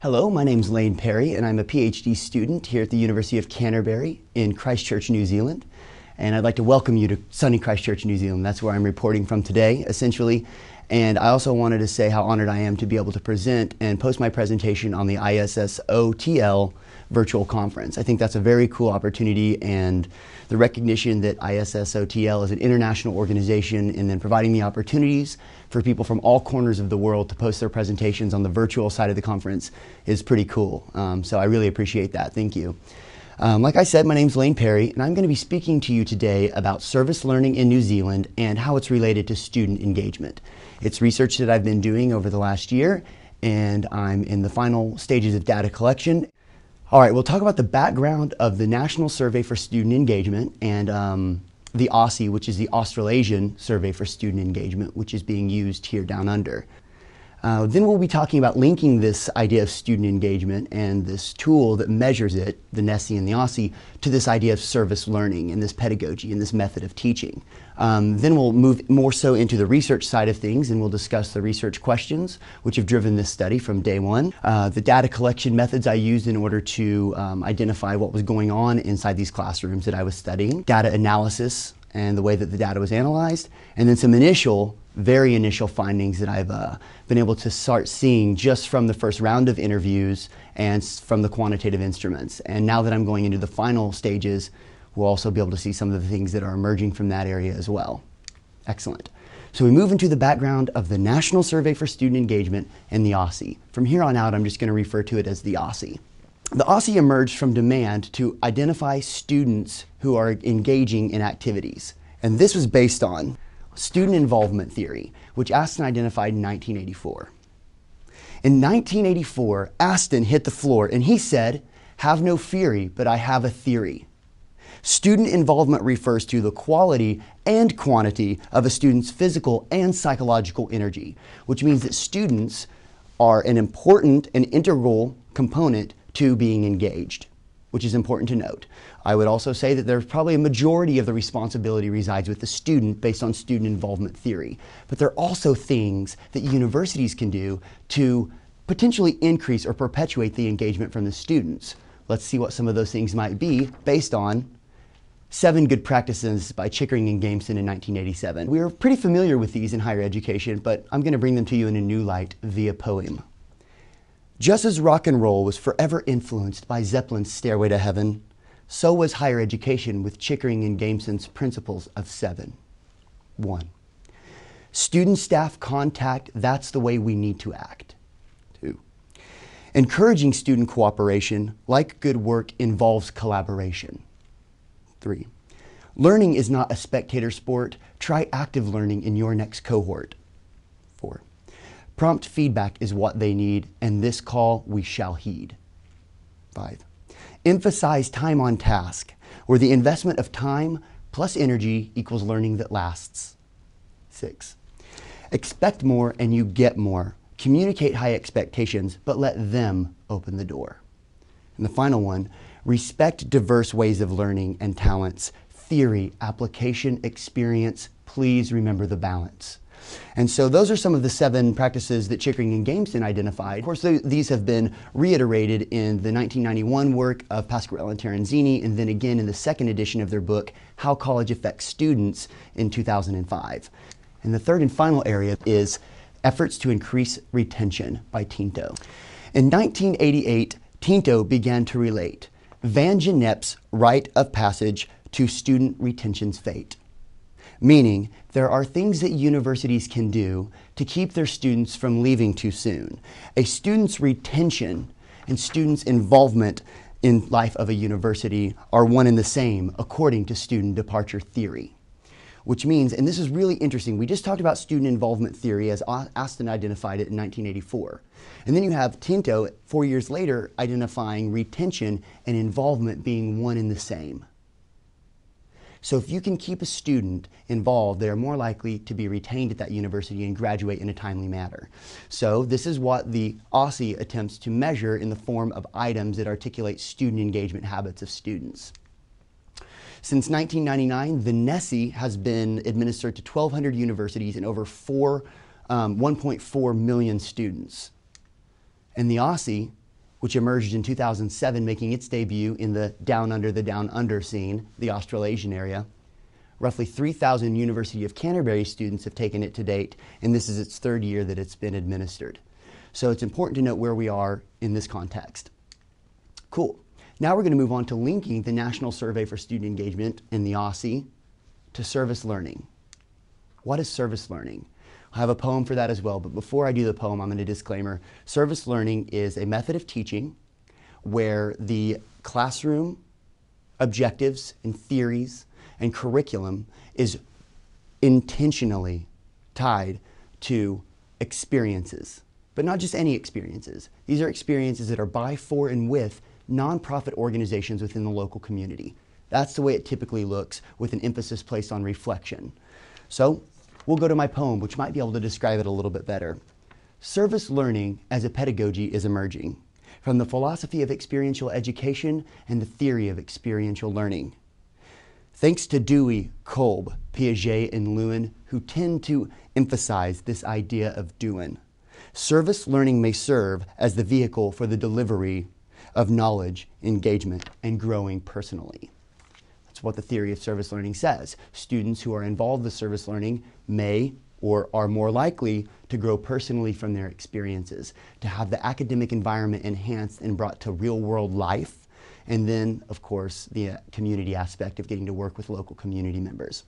Hello, my name's Lane Perry, and I'm a PhD student here at the University of Canterbury in Christchurch, New Zealand. And I'd like to welcome you to sunny Christchurch, New Zealand. That's where I'm reporting from today, essentially. And I also wanted to say how honored I am to be able to present and post my presentation on the ISSOTL virtual conference. I think that's a very cool opportunity, and the recognition that ISSOTL is an international organization and then providing the opportunities for people from all corners of the world to post their presentations on the virtual side of the conference is pretty cool. So I really appreciate that. Thank you. Like I said, my name's Lane Perry, and I'm going to be speaking to you today about service learning in New Zealand and how it's related to student engagement. It's research that I've been doing over the last year, and I'm in the final stages of data collection. All right, we'll talk about the background of the National Survey for Student Engagement and the AUSSIE, which is the Australasian Survey for Student Engagement, which is being used here down under. Then we'll be talking about linking this idea of student engagement and this tool that measures it, the NESI and the AUSSIE, to this idea of service learning and this pedagogy and this method of teaching. Then we'll move more so into the research side of things, and we'll discuss the research questions which have driven this study from day one, the data collection methods I used in order to identify what was going on inside these classrooms that I was studying, data analysis and the way that the data was analyzed, and then some very initial findings that I've been able to start seeing just from the first round of interviews and from the quantitative instruments. And now that I'm going into the final stages, we'll also be able to see some of the things that are emerging from that area as well. Excellent. So we move into the background of the National Survey for Student Engagement and the AUSSIE. From here on out, I'm just going to refer to it as the AUSSIE. The AUSSIE emerged from demand to identify students who are engaging in activities. And this was based on student involvement theory, which Aston identified in 1984. In 1984, Aston hit the floor and he said, "Have no fury, but I have a theory." Student involvement refers to the quality and quantity of a student's physical and psychological energy, which means that students are an important and integral component to being engaged, which is important to note. I would also say that there's probably a majority of the responsibility resides with the student based on student involvement theory. But there are also things that universities can do to potentially increase or perpetuate the engagement from the students. Let's see what some of those things might be based on 7 Good Practices by Chickering and Gameson in 1987. We're pretty familiar with these in higher education, but I'm going to bring them to you in a new light via poem. Just as rock and roll was forever influenced by Zeppelin's Stairway to Heaven, so was higher education with Chickering and Gameson's principles of 7. 1. Student-staff contact, that's the way we need to act. 2. Encouraging student cooperation, like good work, involves collaboration. 3. Learning is not a spectator sport. Try active learning in your next cohort. 4. Prompt feedback is what they need, and this call we shall heed. 5. Emphasize time on task, where the investment of time plus energy equals learning that lasts. 6. Expect more and you get more. Communicate high expectations, but let them open the door. And the final one, respect diverse ways of learning and talents. Theory, application, experience, please remember the balance. And so those are some of the 7 practices that Chickering and Gameson identified. Of course, these have been reiterated in the 1991 work of Pasquarello and Terenzini, and then again in the 2nd edition of their book, How College Affects Students, in 2005. And the third and final area is efforts to increase retention by Tinto. In 1988, Tinto began to relate Van Genep's rite of passage to student retention's fate. Meaning, there are things that universities can do to keep their students from leaving too soon. A student's retention and students' involvement in life of a university are one and the same, according to student departure theory. Which means, and this is really interesting, we just talked about student involvement theory as Aston identified it in 1984. And then you have Tinto, 4 years later, identifying retention and involvement being one and the same. So if you can keep a student involved, they are more likely to be retained at that university and graduate in a timely manner. So this is what the AUSSIE attempts to measure in the form of items that articulate student engagement habits of students. Since 1999, the NESI has been administered to 1,200 universities and over 1.4 million students. And the AUSSIE which emerged in 2007, making its debut in the Down Under scene, the Australasian area. Roughly 3,000 University of Canterbury students have taken it to date, and this is its third year that it's been administered. So it's important to note where we are in this context. Cool. Now we're going to move on to linking the National Survey for Student Engagement in the Aussie to service learning. What is service learning? I have a poem for that as well, but before I do the poem, I'm going to disclaimer. Service learning is a method of teaching where the classroom objectives and theories and curriculum is intentionally tied to experiences, but not just any experiences. These are experiences that are by, for, and with nonprofit organizations within the local community. That's the way it typically looks, with an emphasis placed on reflection. So we'll go to my poem, which might be able to describe it a little bit better. Service learning as a pedagogy is emerging from the philosophy of experiential education and the theory of experiential learning. Thanks to Dewey, Kolb, Piaget, and Lewin, who tend to emphasize this idea of doing, service learning may serve as the vehicle for the delivery of knowledge, engagement, and growing personally. That's what the theory of service learning says. Students who are involved with service learning may or are more likely to grow personally from their experiences, to have the academic environment enhanced and brought to real-world life, and then, of course, the community aspect of getting to work with local community members.